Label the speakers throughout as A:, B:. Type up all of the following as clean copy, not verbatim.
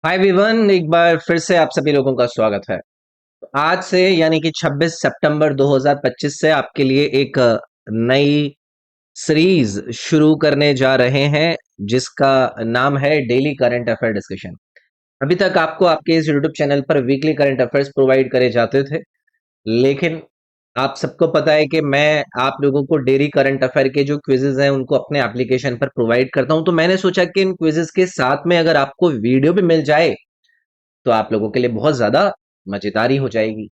A: हाय Vivian, एक बार फिर से आप सभी लोगों का स्वागत है। आज से यानी कि 26 सितंबर 2025 से आपके लिए एक नई सीरीज शुरू करने जा रहे हैं जिसका नाम है डेली करंट अफेयर डिस्कशन। अभी तक आपको आपके इस यूट्यूब चैनल पर वीकली करंट अफेयर्स प्रोवाइड करे जाते थे, लेकिन आप सबको पता है कि मैं आप लोगों को डेली करंट अफेयर के जो क्विजेज हैं उनको अपने एप्लीकेशन पर प्रोवाइड करता हूं। तो मैंने सोचा कि इन क्विजेज के साथ में अगर आपको वीडियो भी मिल जाए तो आप लोगों के लिए बहुत ज्यादा मजेदारी हो जाएगी।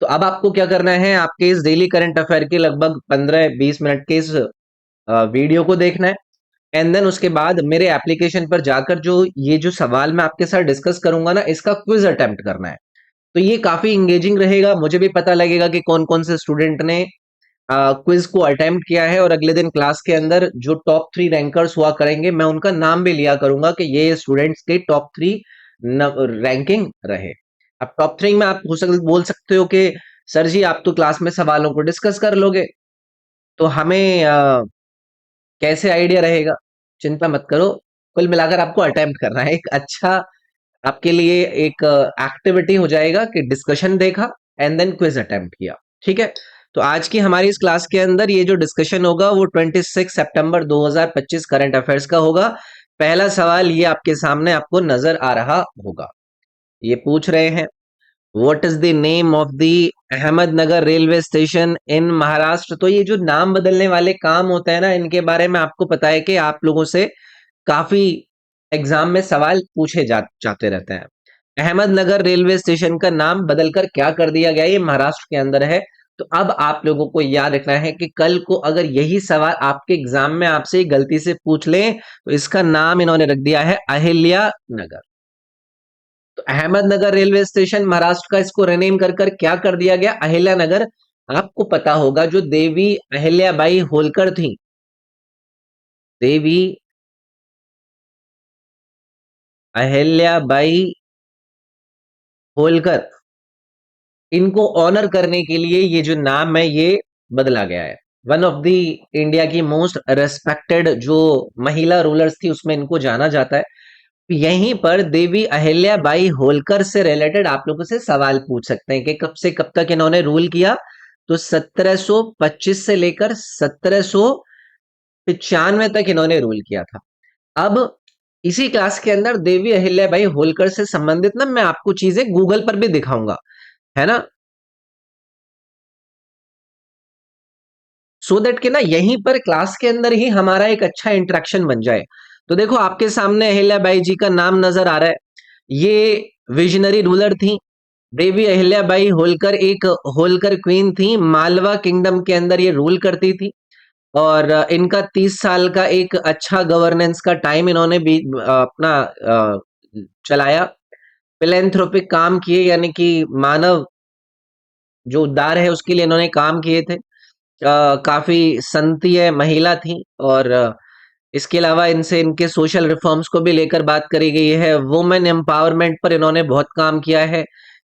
A: तो अब आपको क्या करना है, आपके इस डेली करंट अफेयर के लगभग 15-20 मिनट के इस वीडियो को देखना है। एंड देन उसके बाद मेरे एप्लीकेशन पर जाकर जो ये जो सवाल मैं आपके साथ डिस्कस करूंगा ना, इसका क्विज अटेम्प्ट करना है। तो ये काफी इंगेजिंग रहेगा, मुझे भी पता लगेगा कि कौन कौन से स्टूडेंट ने क्विज को अटेम्प्ट किया है, और अगले दिन क्लास के अंदर जो टॉप 3 रैंकर्स हुआ करेंगे मैं उनका नाम भी लिया करूंगा कि ये स्टूडेंट्स के टॉप 3 रैंकिंग रहे। अब टॉप 3 में आप बोल सकते हो कि सर जी आप तो क्लास में सवालों को डिस्कस कर लोगे, तो हमें कैसे आइडिया रहेगा? चिंता मत करो, कुल मिलाकर आपको अटेम्प्ट करना है। एक अच्छा आपके लिए एक एक्टिविटी हो जाएगा कि डिस्कशन देखा एंड देन क्विज अटेम्प्ट किया। ठीक है, तो आज की हमारी इस क्लास के अंदर ये जो डिस्कशन होगा वो 26 सितंबर 2025 करंट अफेयर्स का होगा। पहला सवाल ये आपके सामने आपको नजर आ रहा होगा। ये पूछ रहे हैं, what is the name of the Ahmednagar railway station इन महाराष्ट्र। तो ये जो नाम बदलने वाले काम होते हैं ना, इनके बारे में आपको पता है कि आप लोगों से काफी एग्जाम में सवाल पूछे जाते रहते हैं। अहमदनगर रेलवे स्टेशन का नाम बदलकर क्या कर दिया गया, ये महाराष्ट्र के अंदर है। तो अब आप लोगों को याद रखना है कि कल को अगर यही सवाल आपके एग्जाम में आपसे गलती से पूछ लें तो इसका नाम इन्होंने रख दिया है अहिल्या नगर। तो अहमदनगर रेलवे स्टेशन महाराष्ट्र का, इसको रिनेम कर कर क्या कर दिया गया, अहिल्या नगर। आपको पता होगा जो देवी अहिल्याबाई होलकर थी, देवी अहिल्याबाई होलकर, इनको ऑनर करने के लिए ये जो नाम है ये बदला गया है। वन ऑफ द इंडिया की मोस्ट रेस्पेक्टेड जो महिला रूलर्स थी उसमें इनको जाना जाता है। यहीं पर देवी अहिल्याबाई होलकर से रिलेटेड आप लोगों से सवाल पूछ सकते हैं कि कब से कब तक इन्होंने रूल किया। तो 1725 से लेकर 1795 तक इन्होंने रूल किया था। अब इसी क्लास के अंदर देवी अहिल्याबाई होलकर से संबंधित ना मैं आपको चीजें गूगल पर भी दिखाऊंगा, है ना, सो दैट कि ना यहीं पर क्लास के अंदर ही हमारा एक अच्छा इंटरेक्शन बन जाए। तो देखो आपके सामने अहिल्याबाई जी का नाम नजर आ रहा है। ये विजनरी रूलर थी। देवी अहिल्याबाई होलकर एक होलकर क्वीन थी, मालवा किंगडम के अंदर ये रूल करती थी। और इनका 30 साल का एक अच्छा गवर्नेंस का टाइम इन्होंने भी अपना चलाया। फिलेंथ्रोपिक काम किए, यानी कि मानव जो उद्धार है उसके लिए इन्होंने काम किए थे। काफी संतीय महिला थी, और इसके अलावा इनसे इनके सोशल रिफॉर्म्स को भी लेकर बात करी गई है। वुमेन एम्पावरमेंट पर इन्होंने बहुत काम किया है।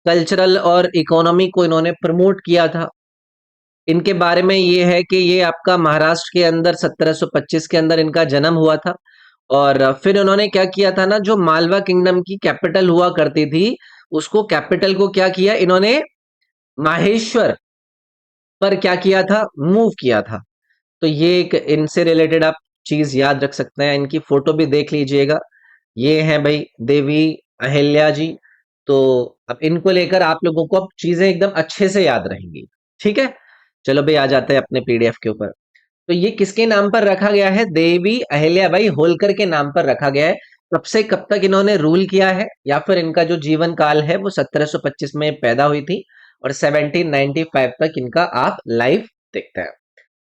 A: कल्चरल और इकोनॉमी को इन्होंने प्रमोट किया था। इनके बारे में ये है कि ये आपका महाराष्ट्र के अंदर 1725 के अंदर इनका जन्म हुआ था। और फिर उन्होंने क्या किया था ना, जो मालवा किंगडम की कैपिटल हुआ करती थी उसको, कैपिटल को क्या किया इन्होंने, माहेश्वर पर क्या किया था, मूव किया था। तो ये एक इनसे रिलेटेड आप चीज याद रख सकते हैं। इनकी फोटो भी देख लीजिएगा। ये है भाई देवी अहिल्या जी। तो अब इनको लेकर आप लोगों को अब चीजें एकदम अच्छे से याद रहेंगी। ठीक है, चलो भाई आ जाते हैं अपने पीडीएफ के ऊपर। तो ये किसके नाम पर रखा गया है, देवी अहिल्याबाई होलकर के नाम पर रखा गया है। कब से कब तक इन्होंने रूल किया है, या फिर इनका जो जीवन काल है वो 1725 में पैदा हुई थी और 1795 तक इनका आप लाइफ देखते हैं।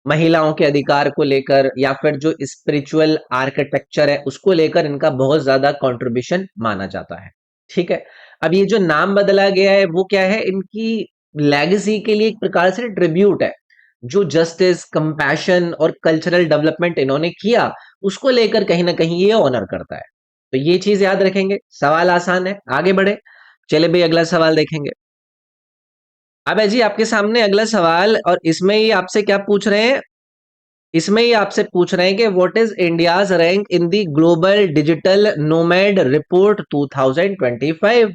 A: महिलाओं के अधिकार को लेकर या फिर जो स्पिरिचुअल आर्किटेक्चर है उसको लेकर इनका बहुत ज्यादा कंट्रीब्यूशन माना जाता है। ठीक है, अब ये जो नाम बदला गया है वो क्या है, इनकी लेगेसी के लिए एक प्रकार से ट्रिब्यूट है। जो जस्टिस, कंपैशन और कल्चरल डेवलपमेंट इन्होंने किया उसको लेकर कहीं ना कहीं ये ऑनर करता है। तो ये चीज याद रखेंगे। सवाल आसान है, आगे बढ़े। चले भाई अगला सवाल देखेंगे। अब है जी आपके सामने अगला सवाल, और इसमें ये आपसे क्या पूछ रहे हैं, इसमें ही आपसे पूछ रहे हैं कि what is India's rank in the global digital nomad report 2025।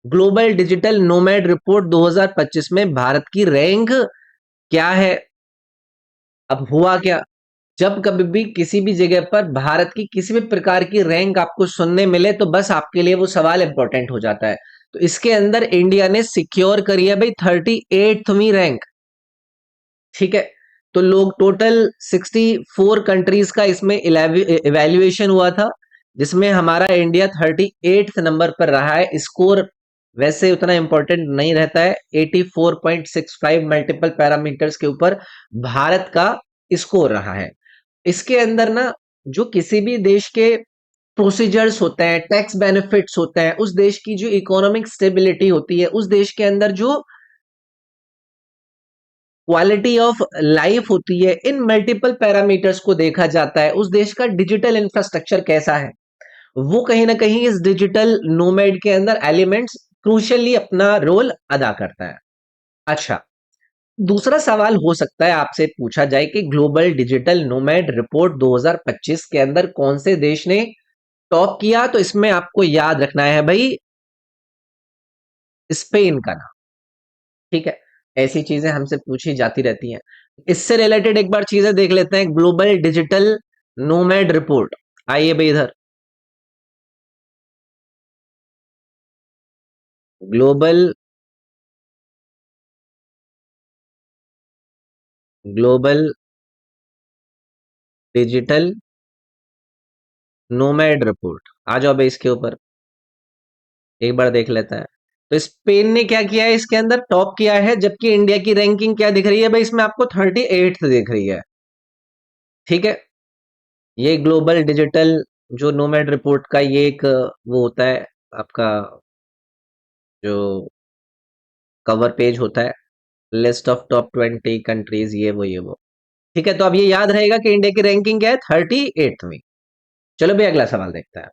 A: Global digital nomad report 2025 में भारत की रैंक क्या है। अब हुआ क्या, जब कभी भी किसी भी जगह पर भारत की किसी भी प्रकार की रैंक आपको सुनने मिले तो बस आपके लिए वो सवाल इंपॉर्टेंट हो जाता है। तो इसके अंदर इंडिया ने सिक्योर करी है भाई 38वीं रैंक। ठीक है, तो लोग टोटल 64 कंट्रीज का इसमें इवेल्युएशन हुआ था, जिसमें हमारा इंडिया 38 नंबर पर रहा है। स्कोर वैसे उतना इंपॉर्टेंट नहीं रहता है, 84.65 मल्टीपल पैरामीटर्स के ऊपर भारत का स्कोर रहा है। इसके अंदर ना, जो किसी भी देश के प्रोसीजर्स होते हैं, टैक्स बेनिफिट्स होते हैं, उस देश की जो इकोनॉमिक स्टेबिलिटी होती है, उस देश के अंदर जो क्वालिटी ऑफ लाइफ होती है, इन मल्टीपल पैरामीटर्स को देखा जाता है। उस देश का डिजिटल इंफ्रास्ट्रक्चर कैसा है, वो कहीं ना कहीं इस डिजिटल नोमैड के अंदर एलिमेंट्स क्रूशियली अपना रोल अदा करता है। अच्छा, दूसरा सवाल हो सकता है आपसे पूछा जाए कि ग्लोबल डिजिटल नोमैड रिपोर्ट 2025 के अंदर कौन से देश ने टॉप किया। तो इसमें आपको याद रखना है भाई, स्पेन का नाम। ठीक है, ऐसी चीजें हमसे पूछी जाती रहती हैं। इससे रिलेटेड एक बार चीजें देख लेते हैं, ग्लोबल डिजिटल नोमैड रिपोर्ट। आइए भाई इधर, global global digital nomad report, आ जाओ भाई इसके ऊपर एक बार देख लेते हैं। तो स्पेन ने क्या किया है, इसके अंदर टॉप किया है, जबकि इंडिया की रैंकिंग क्या दिख रही है भाई, इसमें आपको 38th दिख रही है। ठीक है, ये ग्लोबल डिजिटल जो नोमैड रिपोर्ट का ये एक वो होता है आपका, जो कवर पेज होता है, लिस्ट ऑफ टॉप 20 कंट्रीज, ये वो। ठीक है, तो अब ये याद रहेगा कि इंडिया की रैंकिंग क्या है, 38वीं। चलो भाई अगला सवाल देखते हैं।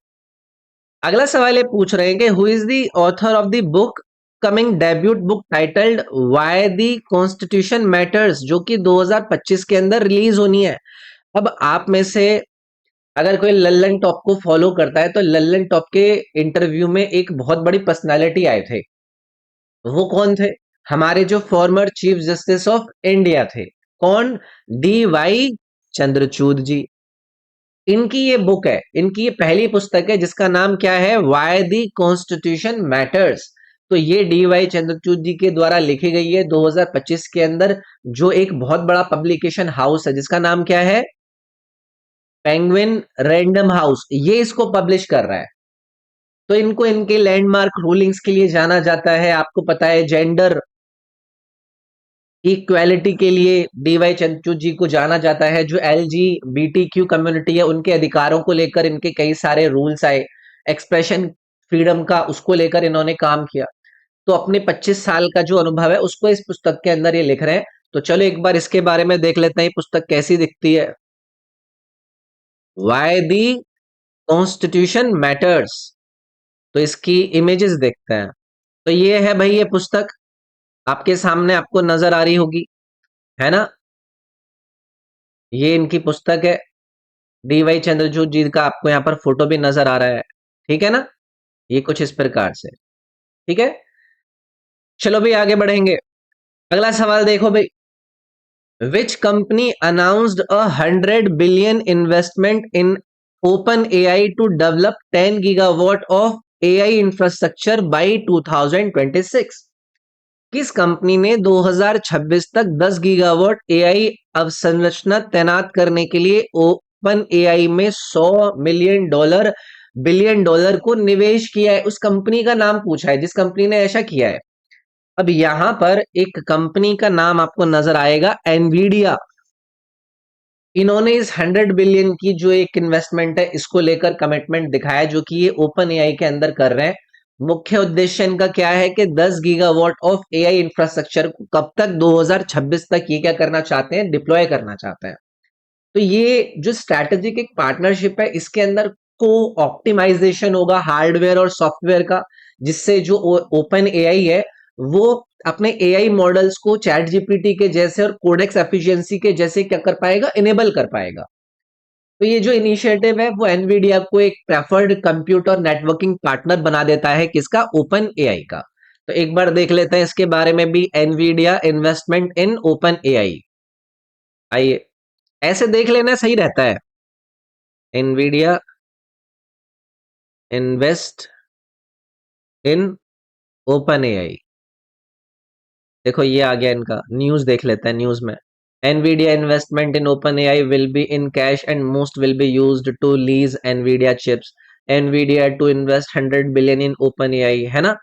A: अगला सवाल ये पूछ रहे हैं कि who is the author of the book coming debut book titled why the constitution matters, जो कि 2025 के अंदर रिलीज होनी है। अब आप में से अगर कोई लल्लन टॉप को फॉलो करता है, तो लल्लन टॉप के इंटरव्यू में एक बहुत बड़ी पर्सनालिटी आए थे। वो कौन थे, हमारे जो former chief justice of India थे। कौन, डी वाई चंद्रचूड़ जी। इनकी ये बुक है, इनकी ये पहली पुस्तक है जिसका नाम क्या है, वाई दी कॉन्स्टिट्यूशन मैटर्स। तो ये डी वाई चंद्रचूड़ जी के द्वारा लिखी गई है 2025 के अंदर, जो एक बहुत बड़ा पब्लिकेशन हाउस है जिसका नाम क्या है, पेंगुइन रैंडम हाउस, ये इसको पब्लिश कर रहा है। तो इनको इनके लैंडमार्क रूलिंग्स के लिए जाना जाता है। आपको पता है जेंडर इक्वालिटी के लिए डीवाई चंद्रचूड़ जी को जाना जाता है। जो LGBTQ कम्युनिटी है, उनके अधिकारों को लेकर इनके कई सारे रूल्स आए, एक्सप्रेशन फ्रीडम का उसको लेकर इन्होंने काम किया। तो अपने 25 साल का जो अनुभव है उसको इस पुस्तक के अंदर ये लिख रहे हैं। तो चलो एक बार इसके बारे में देख लेते हैं, ये पुस्तक कैसी दिखती है, वाई दी कॉन्स्टिट्यूशन मैटर्स। तो इसकी इमेजेस देखते हैं। तो ये है भाई, ये पुस्तक आपके सामने आपको नजर आ रही होगी, है ना। ये इनकी पुस्तक है, डी वाई चंद्रचूड़ जी का आपको यहाँ पर फोटो भी नजर आ रहा है। ठीक है ना, ये कुछ इस प्रकार से। ठीक है, चलो भाई आगे बढ़ेंगे। अगला सवाल देखो भाई, which company announced 100 billion investment in OpenAI to develop 10 gigawatt of AI infrastructure by 2026। किस कंपनी ने 2026 तक 10 गीगावाट एआई अवसंरचना तैनात करने के लिए ओपन एआई में $100 बिलियन को निवेश किया है। उस कंपनी का नाम पूछा है जिस कंपनी ने ऐसा किया है। अब यहां पर एक कंपनी का नाम आपको नजर आएगा, एनवीडिया। इन्होंने इस 100 बिलियन की जो एक इन्वेस्टमेंट है इसको लेकर कमिटमेंट दिखाया, जो कि ये ओपन एआई के अंदर कर रहे हैं। मुख्य उद्देश्य इनका क्या है कि 10 गीगावाट ऑफ एआई इंफ्रास्ट्रक्चर को कब तक, 2026 तक ये क्या करना चाहते हैं, डिप्लॉय करना चाहते हैं। तो ये जो स्ट्रैटेजिक एक पार्टनरशिप है, इसके अंदर को ऑप्टिमाइजेशन होगा हार्डवेयर और सॉफ्टवेयर का, जिससे जो ओपन एआई है वो अपने एआई मॉडल्स को चैट जीपीटी के जैसे और कोडेक्स एफिशिएंसी के जैसे क्या कर पाएगा, इनेबल कर पाएगा। तो ये जो इनिशिएटिव है वो एनवीडिया को एक प्रेफर्ड कंप्यूटर नेटवर्किंग पार्टनर बना देता है, किसका, ओपन एआई का। तो एक बार देख लेते हैं इसके बारे में भी, Nvidia investment in open AI. आइए, ऐसे देख लेना सही रहता है। Nvidia invest in open AI. देखो ये आ गया इनका न्यूज, देख लेते हैं न्यूज में। Nvidia investment in OpenAI will be in cash and most will be used to lease Nvidia chips. Nvidia to invest 100 billion in OpenAI, है ना।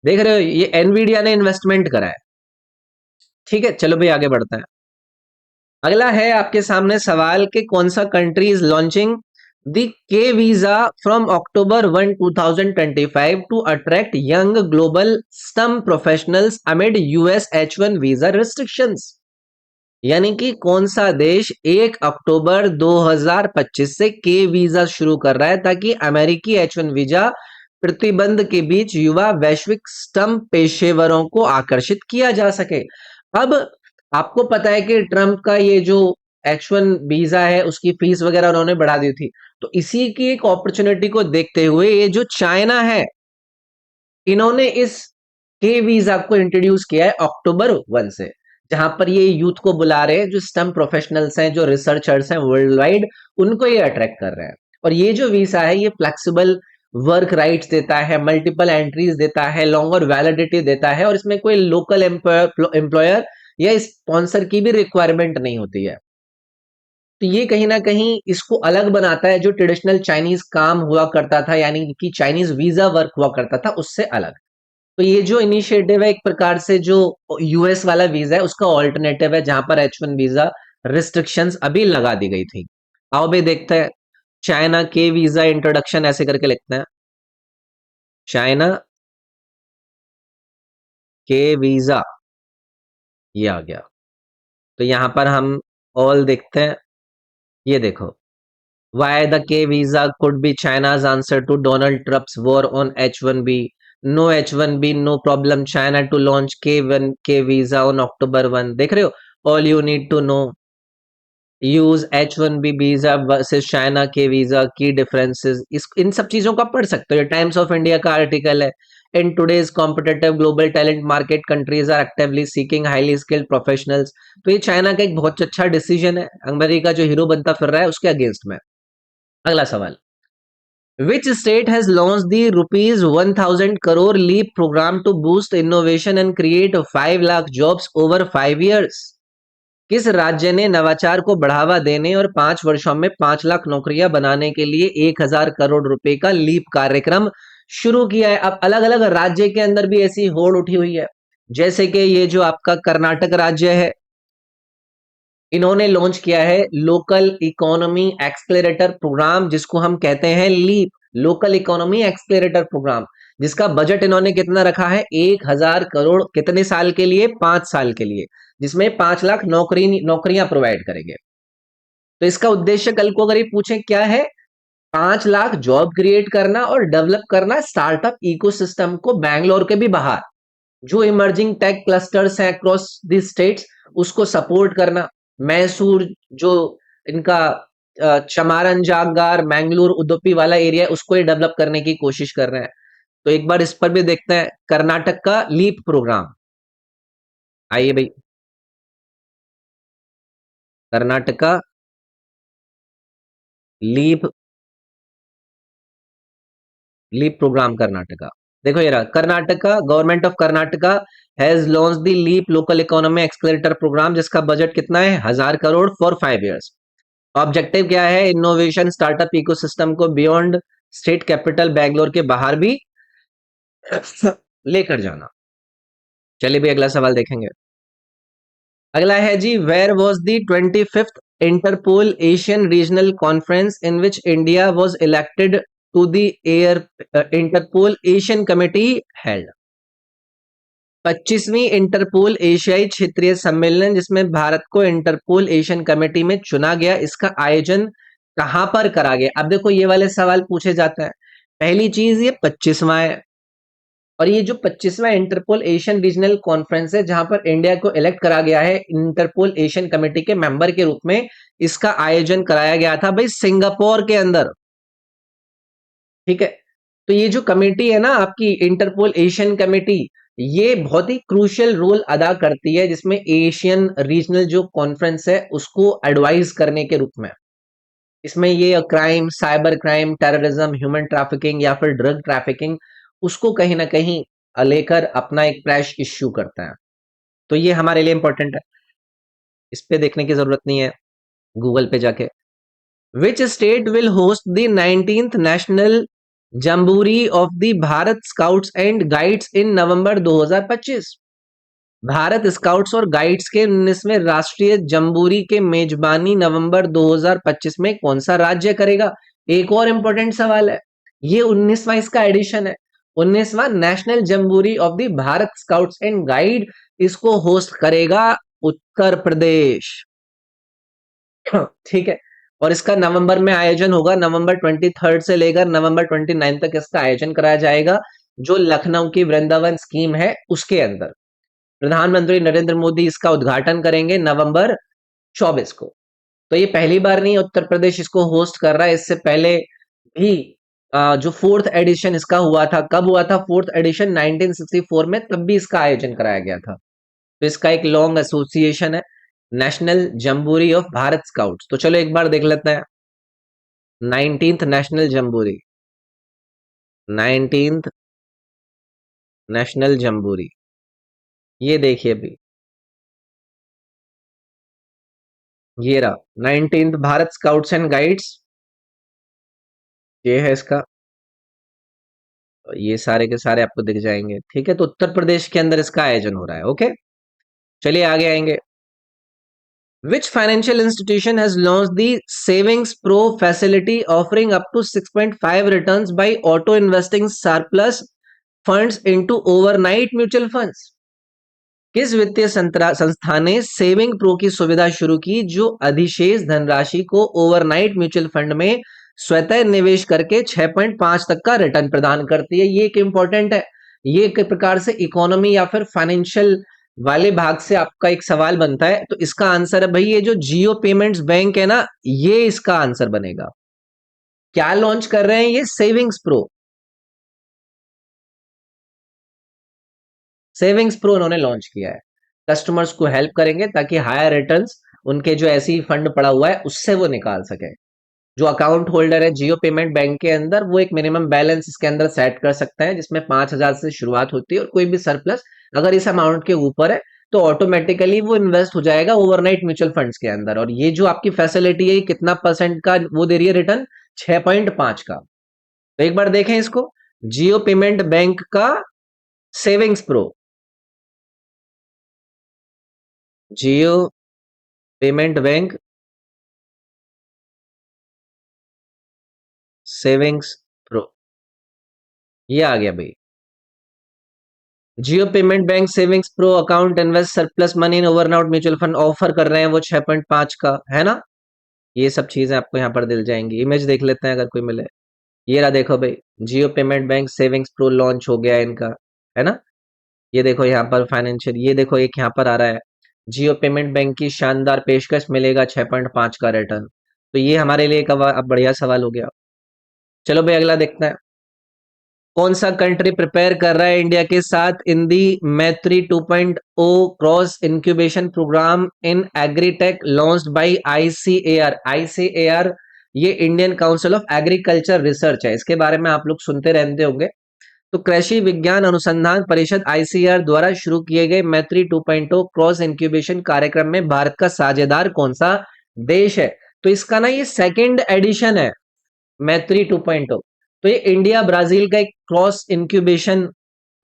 A: देख रहे हो, ये एनवीडिया ने इन्वेस्टमेंट करा है। ठीक है, चलो भाई आगे बढ़ते हैं। अगला है आपके सामने सवाल कि कौन सा country is launching the K visa from October 1 2025 to attract young global STEM professionals amid US H1 visa restrictions. यानी कि कौन सा देश 1 अक्टूबर 2025 से के वीजा शुरू कर रहा है ताकि अमेरिकी H1 वीजा प्रतिबंध के बीच युवा वैश्विक स्टम पेशेवरों को आकर्षित किया जा सके। अब आपको पता है कि ट्रंप का ये जो H1 वीजा है उसकी फीस वगैरह उन्होंने बढ़ा दी थी, तो इसी की एक अपॉर्चुनिटी को देखते हुए ये जो चाइना है, इन्होंने इस के वीजा को इंट्रोड्यूस किया है October 1 से, जहां पर ये यूथ को बुला रहे हैं, जो स्टम प्रोफेशनल्स हैं, जो रिसर्चर्स हैं वर्ल्ड वाइड, उनको ये अट्रैक्ट कर रहे हैं। और ये जो वीसा है ये फ्लेक्सिबल वर्क राइट्स देता है, मल्टीपल एंट्रीज देता है, लॉन्गर वैलिडिटी देता है, और इसमें कोई लोकल एम्प्लॉयर या स्पॉन्सर की भी रिक्वायरमेंट नहीं होती है। तो ये कहीं ना कहीं इसको अलग बनाता है, जो ट्रेडिशनल चाइनीज काम हुआ करता था, यानी कि चाइनीज वीजा वर्क हुआ करता था, उससे अलग। तो ये जो इनिशिएटिव है एक प्रकार से जो यूएस वाला वीजा है उसका ऑल्टरनेटिव है, जहां पर H1 वीजा रिस्ट्रिक्शंस अभी लगा दी गई थी। आओ भाई देखते हैं, चाइना के वीजा इंट्रोडक्शन ऐसे करके लिखते हैं, चाइना के वीजा, ये आ गया। तो यहां पर हम ऑल देखते हैं, ये देखो, why the K visa could be China's answer to Donald Trump's war on H1B। No H1B, no problem, China to launch K visa on October 1। देख रहे हो, all you need to know, US H1B visa versus China K visa, की differences, इस इन सब चीजों को आप पढ़ सकते हो। ये टाइम्स ऑफ इंडिया का आर्टिकल है। In today's competitive global talent market countries are actively seeking highly skilled professionals. तो ये चाइना का एक बहुत अच्छा डिसीजन है, अमेरिका जो हीरो बनता फिर रहा है उसके अगेंस्ट में। अगला सवाल, which state has launched the rupees 1000 crore leap program to boost innovation and create 5 lakh jobs over 5 years? किस राज्य ने नवाचार को बढ़ावा देने और 5 वर्षों में 5 लाख नौकरियां बनाने के लिए 1000 करोड़ रुपए का लीप कार्यक्रम शुरू किया है? अब अलग अलग राज्य के अंदर भी ऐसी होड़ उठी हुई है, जैसे कि ये जो आपका कर्नाटक राज्य है, इन्होंने लॉन्च किया है लोकल इकोनॉमी एक्सप्लेरेटर प्रोग्राम, जिसको हम कहते हैं leap, local economy accelerator program, जिसका बजट इन्होंने कितना रखा है, 1000 करोड़। कितने साल के लिए, 5 साल के लिए, जिसमें 5 लाख नौकरियां प्रोवाइड करेंगे। तो इसका उद्देश्य कल को अगर ये पूछे क्या है, 5 लाख जॉब क्रिएट करना और डेवलप करना स्टार्टअप इकोसिस्टम को बैंगलोर के भी बाहर, जो इमर्जिंग टेक क्लस्टर्स हैं अक्रॉस दी स्टेट्स, उसको सपोर्ट करना। मैसूर जो इनका चमारन जागगार मैंगलोर उडुपी वाला एरिया है, उसको ही डेवलप करने की कोशिश कर रहे हैं। तो एक बार इस पर भी देखते हैं, कर्नाटक का लीप प्रोग्राम। आइए भाई, Karnataka leap, leap program Karnataka. देखो ये रहा, Karnataka, government of Karnataka has launch the leap local economy accelerator program, जिसका बजट कितना है, 1000 करोड़ फॉर 5 इयर्स। ऑब्जेक्टिव क्या है, इनोवेशन स्टार्टअप इकोसिस्टम को बियॉन्ड स्टेट कैपिटल बैंगलोर के बाहर भी लेकर जाना। चलिए भाई अगला सवाल देखेंगे। अगला है जी, where was the 25th Interpol Asian regional conference in which India was elected to the एयर इंटरपोल एशियन कमेटी हेल्ड? 25वीं इंटरपोल एशियाई क्षेत्रीय सम्मेलन, जिसमें भारत को इंटरपोल एशियन कमेटी में चुना गया, इसका आयोजन कहां पर करा गया? अब देखो ये वाले सवाल पूछे जाते हैं। पहली चीज, ये 25वां है, और ये जो 25वां इंटरपोल एशियन रीजनल कॉन्फ्रेंस है जहां पर इंडिया को इलेक्ट करा गया है इंटरपोल एशियन कमेटी के मेंबर के रूप में, इसका आयोजन कराया गया था भाई सिंगापुर के अंदर। ठीक है, तो ये जो कमेटी है ना आपकी इंटरपोल एशियन कमेटी, ये बहुत ही क्रूशियल रोल अदा करती है जिसमें एशियन रीजनल जो कॉन्फ्रेंस है उसको एडवाइज करने के रूप में। इसमें ये crime, cyber crime, terrorism, human trafficking या फिर ड्रग ट्रैफिकिंग, उसको कहीं ना कहीं लेकर अपना एक क्रैश इश्यू करता है। तो ये हमारे लिए इंपॉर्टेंट है, इस पे देखने की जरूरत नहीं है गूगल पे जाके। Which state will host the 19th national jamboree of the Bharat scouts and guides in November 2025? Bharat scouts और गाइड्स के 19वें राष्ट्रीय जम्बूरी के मेजबानी नवंबर 2025 में कौन सा राज्य करेगा? एक और इंपॉर्टेंट सवाल है, ये 19वां इसका एडिशन है, 19वां national jamboree of the Bharat scouts and guide, इसको होस्ट करेगा उत्तर प्रदेश। ठीक है, और इसका नवंबर में आयोजन होगा, नवंबर 23 से लेकर नवंबर 29 तक इसका आयोजन कराया जाएगा, जो लखनऊ की वृंदावन स्कीम है उसके अंदर। प्रधानमंत्री नरेंद्र मोदी इसका उद्घाटन करेंगे नवंबर 24 को। तो ये पहली बार नहीं उत्तर प्रदेश इसको होस्ट कर रहा है, इससे पहले भी जो फोर्थ एडिशन इसका हुआ था, कब हुआ था फोर्थ एडिशन? 1964 में, तब भी इसका आयोजन कराया गया था। तो इसका एक लॉन्ग एसोसिएशन है, national jamboree of Bharat scouts. तो चलो एक बार देख लेते हैं, 19th national jamboree, 19th national jamboree, ये देखिए अभी, ये रहा 19th Bharat scouts and guides, ये है इसका, ये सारे के सारे आपको दिख जाएंगे। ठीक है, तो उत्तर प्रदेश के अंदर इसका आयोजन हो रहा है। ओके, चलिए आगे आएंगे। Which financial institution has launched the Savings Pro facility offering up to 6.5 returns by auto investing surplus funds into overnight mutual funds? किस वित्तीय संस्था ने सेविंग प्रो की सुविधा शुरू की जो अधिशेष धनराशि को ओवरनाइट म्यूचुअल फंड में स्वतः निवेश करके 6.5 तक का रिटर्न प्रदान करती है? ये एक इंपॉर्टेंट है, ये एक प्रकार से इकोनॉमी या फिर फाइनेंशियल वाले भाग से आपका एक सवाल बनता है। तो इसका आंसर है भाई ये जो जियो पेमेंट्स बैंक है ना, ये इसका आंसर बनेगा। क्या लॉन्च कर रहे हैं ये? सेविंग्स प्रो, सेविंग्स प्रो उन्होंने लॉन्च किया है, कस्टमर्स को हेल्प करेंगे ताकि हायर रिटर्न्स उनके जो ऐसी फंड पड़ा हुआ है उससे वो निकाल सके। जो अकाउंट होल्डर है जियो पेमेंट बैंक के अंदर, वो एक मिनिमम बैलेंस इसके अंदर सेट कर सकता है जिसमें 5,000 से शुरुआत होती है, और कोई भी सरप्लस अगर इस अमाउंट के ऊपर है तो ऑटोमेटिकली वो इन्वेस्ट हो जाएगा ओवरनाइट म्यूचुअल फंड्स के अंदर। और ये जो आपकी फैसिलिटी है कितना परसेंट का वो दे रही है रिटर्न? 6.5 का। तो एक बार देखें इसको, जियो पेमेंट बैंक का savings pro, Jio payment bank savings pro, ये आ गया भाई। Jio payment bank savings pro account invest surplus money in overnight mutual fund offer कर रहे हैं वो 6.5 का है ना। ये सब चीजें आपको यहाँ पर दिल जाएंगी, इमेज देख लेते हैं अगर कोई मिले। ये रहा, देखो भाई, Jio payment bank savings pro launch हो गया है इनका, है ना। ये देखो यहाँ पर फाइनेंशियल, ये देखो एक यहाँ पर आ रहा है, जियो पेमेंट बैंक की शानदार पेशकश, मिलेगा 6.5 का रिटर्न। तो ये हमारे लिए एक अब बढ़िया सवाल हो गया। चलो भाई अगला देखते हैं, कौन सा कंट्री प्रिपेयर कर रहा है इंडिया के साथ इन the Maitri 2.0 cross incubation program in agritech launched by ICAR? ICAR ये Indian council of agriculture research है, इसके बारे में आप लोग सुनते रहते होंगे। तो कृषि विज्ञान अनुसंधान परिषद आईसीएआर द्वारा शुरू किए गए मैत्री 2.0 क्रॉस इंक्यूबेशन कार्यक्रम में भारत का साझेदार कौन सा देश है? तो इसका ना ये सेकेंड एडिशन है मैत्री 2.0। तो ये इंडिया ब्राजील का एक क्रॉस इंक्यूबेशन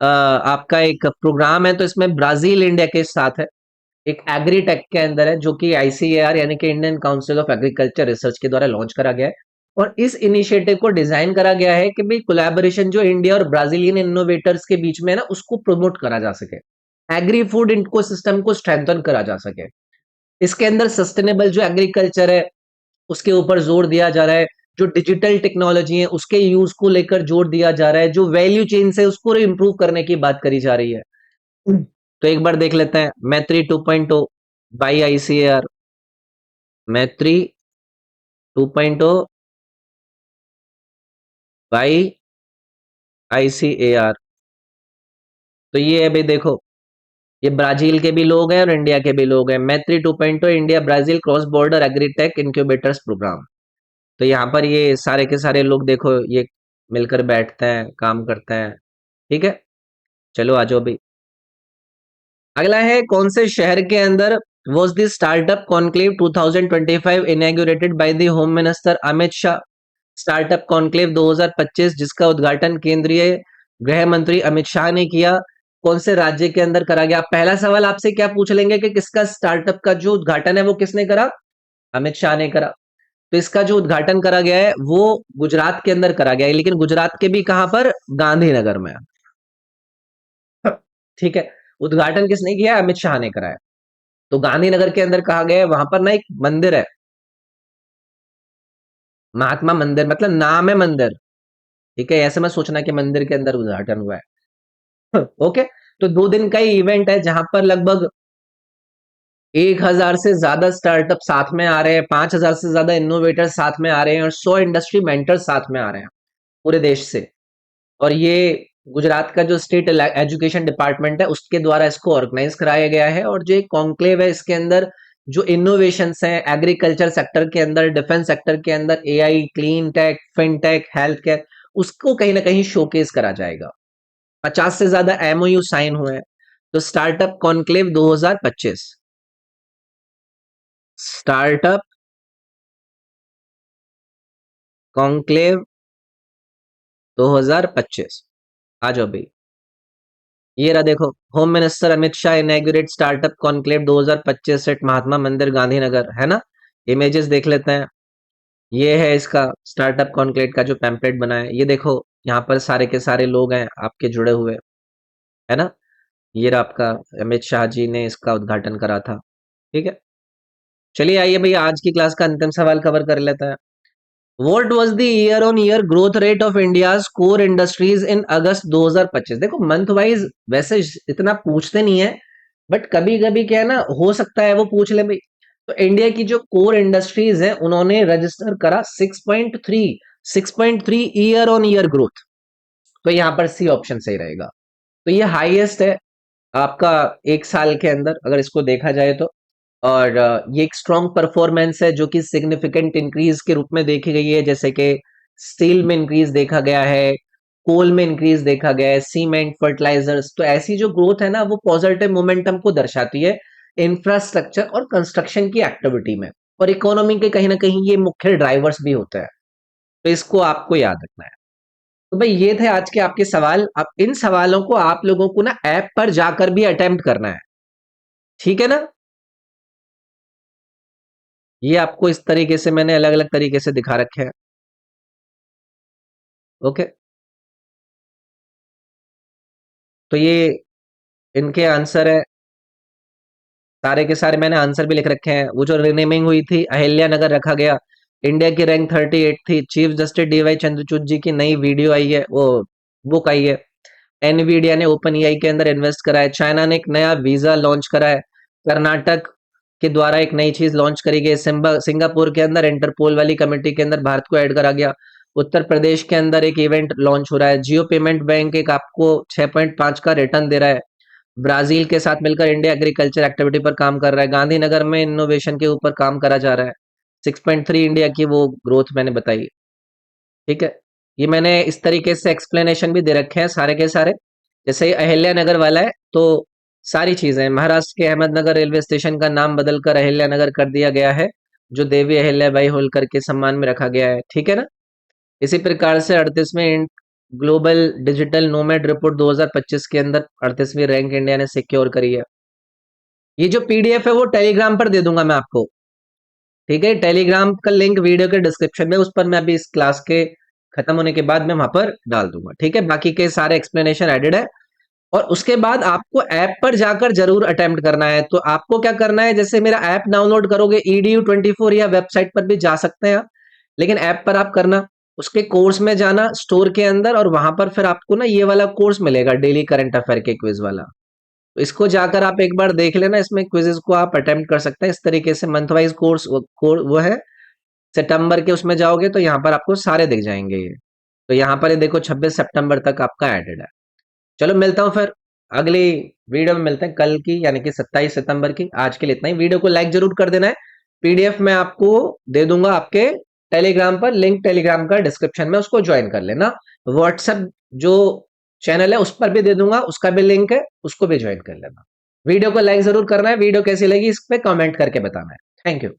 A: आपका एक प्रोग्राम है, तो इसमें ब्राजील इंडिया के साथ है, एक एग्रीटेक के अंदर है, जो कि आईसीएआर यानी कि Indian council of agriculture research के द्वारा लॉन्च करा गया है। और इस इनिशिएटिव को डिजाइन करा गया है कि भाई कोलैबोरेशन जो इंडिया और ब्राजीलियन इनोवेटर्स के बीच में है ना, उसको प्रमोट करा जा सके, एग्री फूड इकोसिस्टम को स्ट्रेंथन करा जा सके। इसके अंदर सस्टेनेबल जो एग्रीकल्चर है उसके ऊपर जोर दिया जा रहा है, जो डिजिटल टेक्नोलॉजी है उसके यूज को लेकर जोर दिया जा रहा है, जो वैल्यू चेन से उसको इम्प्रूव करने की बात करी जा रही है। तो एक बार देख लेते हैं मैत्री 2.0 बाई आईसीएआर, मैत्री 2.0 बाई आईसीएआर। तो ये अभी देखो, ये ब्राजील के भी लोग हैं और इंडिया के भी लोग हैं। Maitri 2.0 India Brazil cross border agritech incubators program. तो यहाँ पर ये सारे के सारे लोग देखो, ये मिलकर बैठते हैं, काम करते हैं। ठीक है, चलो आ जाओ भाई। अगला है, कौन से शहर के अंदर was the startup conclave 2025 inaugurated by the home minister Amit Shah. Startup conclave 2025 जिसका उद्घाटन केंद्रीय गृह मंत्री अमित शाह ने किया, कौन से राज्य के अंदर करा गया? पहला सवाल आपसे क्या पूछ लेंगे कि किसका स्टार्टअप का जो उद्घाटन है वो किसने करा? अमित शाह ने करा। तो इसका जो उद्घाटन करा गया है वो गुजरात के अंदर करा गया है, लेकिन गुजरात के भी कहां पर? गांधीनगर में। ठीक है, उद्घाटन किसने किया? अमित शाह ने कराया। तो गांधीनगर के अंदर कहा गया है, वहां पर ना एक मंदिर है, महात्मा मंदिर, मतलब नाम है मंदिर। ठीक है, ऐसे मत सोचना कि मंदिर के अंदर उद्घाटन हुआ है। ओके, तो 2 दिन का ही इवेंट है जहां पर लगभग 1,000 से ज्यादा स्टार्टअप साथ में आ रहे हैं, 5,000 से ज्यादा इनोवेटर साथ में आ रहे हैं और 100 इंडस्ट्री मेंटर साथ में आ रहे हैं पूरे देश से। और ये गुजरात का जो स्टेट एजुकेशन डिपार्टमेंट है उसके द्वारा इसको ऑर्गेनाइज कराया गया है। और जो कॉन्क्लेव है इसके अंदर जो इनोवेशंस हैं एग्रीकल्चर सेक्टर के अंदर, डिफेंस सेक्टर के अंदर, AI, clean tech, fintech, health care, उसको कहीं ना कहीं शोकेस करा जाएगा। 50 से ज्यादा एमओयू साइन हुए हैं। तो स्टार्टअप कॉन्क्लेव 2025, स्टार्टअप कॉन्क्लेव 2025, आ जाओ भाई। ये रहा देखो, home minister Amit Shah inaugurate startup conclave 2025 at Mahatma Mandir Gandhinagar, है ना? इमेजेस देख लेते हैं। ये है इसका स्टार्टअप कॉन्क्लेव का जो पैम्पलेट बना है, ये देखो, यहाँ पर सारे के सारे लोग हैं आपके जुड़े हुए, है ना? ये रहा आपका, अमित शाह जी ने इसका उद्घाटन करा था। ठीक है, चलिए आइए भैया आज की क्लास का अंतिम सवाल कवर कर लेते हैं। What was the year on year growth rate of India's core industries in अगस्त 2025? देखो मंथ वाइज वैसे इतना पूछते नहीं है, बट कभी कभी क्या है ना, हो सकता है वो पूछ ले भाई। तो इंडिया की जो कोर इंडस्ट्रीज है उन्होंने रजिस्टर करा 6.3 ईयर ऑन ईयर ग्रोथ। तो यहाँ पर सी ऑप्शन सही रहेगा। तो ये हाईएस्ट है आपका एक साल के अंदर अगर इसको देखा जाए तो। और ये एक स्ट्रॉन्ग परफॉर्मेंस है जो कि सिग्निफिकेंट इंक्रीज के रूप में देखी गई है, जैसे कि स्टील में इंक्रीज देखा गया है, कोल में इंक्रीज देखा गया है, सीमेंट, फर्टिलाइजर्स। तो ऐसी जो ग्रोथ है ना वो पॉजिटिव मोमेंटम को दर्शाती है इंफ्रास्ट्रक्चर और कंस्ट्रक्शन की एक्टिविटी में। और इकोनॉमी के कहीं ना कहीं ये मुख्य ड्राइवर्स भी होते हैं। तो इसको आपको याद रखना है। तो भाई ये थे आज के आपके सवाल। अब इन सवालों को आप लोगों को ना ऐप पर जाकर भी अटेम्प्ट करना है, ठीक है ना? ये आपको इस तरीके से मैंने अलग अलग तरीके से दिखा रखे हैं। ओके, तो ये इनके आंसर है, सारे के सारे मैंने आंसर भी लिख रखे हैं। वो जो रिनेमिंग हुई थी, अहिल्या नगर रखा गया, इंडिया की रैंक 38 थी। चीफ जस्टिस डीवाई चंद्रचूड़ जी की नई वीडियो आई है, वो बुक आई है। एनवीडिया ने ओपन एआई के अंदर इन्वेस्ट करा है। चाइना ने एक नया वीजा लॉन्च करा है। कर्नाटक के द्वारा एक नई चीज लॉन्च करी गई। सिंगापुर के अंदर इंटरपोल वाली कमेटी के अंदर भारत को ऐड करा गया। उत्तर प्रदेश के अंदर एक इवेंट लॉन्च हो रहा है। जियो पेमेंट बैंक एक आपको 6.5 का रिटर्न दे रहा है। ब्राजील के साथ मिलकर इंडिया एग्रीकल्चर एक्टिविटी पर काम कर रहा है। गांधीनगर में इनोवेशन के ऊपर काम करा जा रहा है। 6.3 इंडिया की वो ग्रोथ मैंने बताई। ठीक है, ये मैंने इस तरीके से एक्सप्लेनेशन भी दे रखे हैं सारे के सारे। जैसे ये अहिल्या नगर वाला है तो सारी चीजें, महाराष्ट्र के अहमदनगर रेलवे स्टेशन का नाम बदलकर अहिल्या नगर कर दिया गया है, जो देवी अहिल्याबाई होलकर के सम्मान में रखा गया है। ठीक है ना? इसी प्रकार से 38वें ग्लोबल डिजिटल नोमैड रिपोर्ट 2025 के अंदर 38वीं रैंक इंडिया ने सिक्योर करी है। ये जो पीडीएफ है वो टेलीग्राम पर दे दूंगा मैं आपको। ठीक है, टेलीग्राम का लिंक वीडियो के डिस्क्रिप्शन में, उस पर मैं अभी इस क्लास के खत्म होने के बाद मैं वहां पर डाल दूंगा। ठीक है, बाकी के सारे एक्सप्लेनेशन एडेड है। और उसके बाद आपको ऐप पर जाकर जरूर अटेम्प्ट करना है। तो आपको क्या करना है, जैसे मेरा ऐप डाउनलोड करोगे edu24 या वेबसाइट पर भी जा सकते हैं आप। लेकिन ऐप पर आप करना, उसके कोर्स में जाना स्टोर के अंदर, और वहां पर फिर आपको ना ये वाला कोर्स मिलेगा, डेली करंट अफेयर के क्विज वाला। तो इसको जाकर आप एक बार देख लेना, इसमें क्विजेस को आप अटेम्प्ट कर सकते हैं इस तरीके से। मंथ वाइज कोर्स वो है। सितंबर के उसमें जाओगे तो यहाँ पर आपको सारे दिख जाएंगे ये। तो यहाँ पर ये देखो 26 सितंबर तक आपका एडेड है। चलो मिलता हूँ फिर अगली वीडियो में, मिलते हैं कल की यानी कि 27 सितंबर की। आज के लिए इतना ही। वीडियो को लाइक जरूर कर देना है। पीडीएफ मैं आपको दे दूंगा आपके टेलीग्राम पर, लिंक टेलीग्राम का डिस्क्रिप्शन में, उसको ज्वाइन कर लेना। व्हाट्सएप जो चैनल है उस पर भी दे दूंगा, उसका भी लिंक है, उसको भी ज्वाइन कर लेना। वीडियो को लाइक जरूर करना है। वीडियो कैसी लगी इस पे कमेंट करके बताना है। Thank you.